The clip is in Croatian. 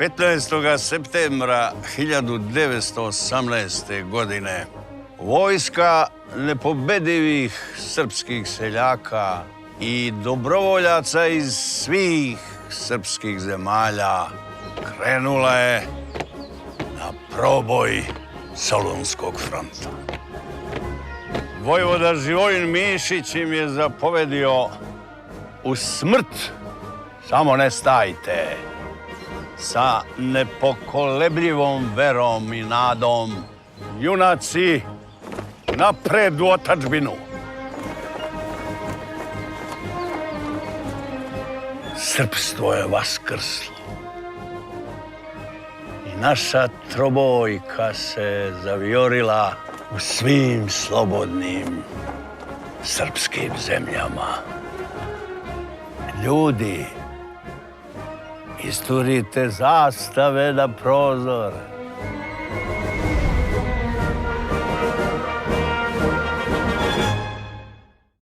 15. septembra 1918. godine vojska nepobedivih srpskih seljaka i dobrovoljaca iz svih srpskih zemalja krenula je na proboj Solunskog fronta. Vojvoda Živojin Mišić im je zapovedio: u smrt samo ne stajte. Sa nepokolebljivom verom i nadom, junaci, napred u otadžbinu. Srpstvo je vaskrslo i naša trobojka se zavijorila u svim slobodnim srpskim zemljama. Ljudi, isturite zastave na prozor.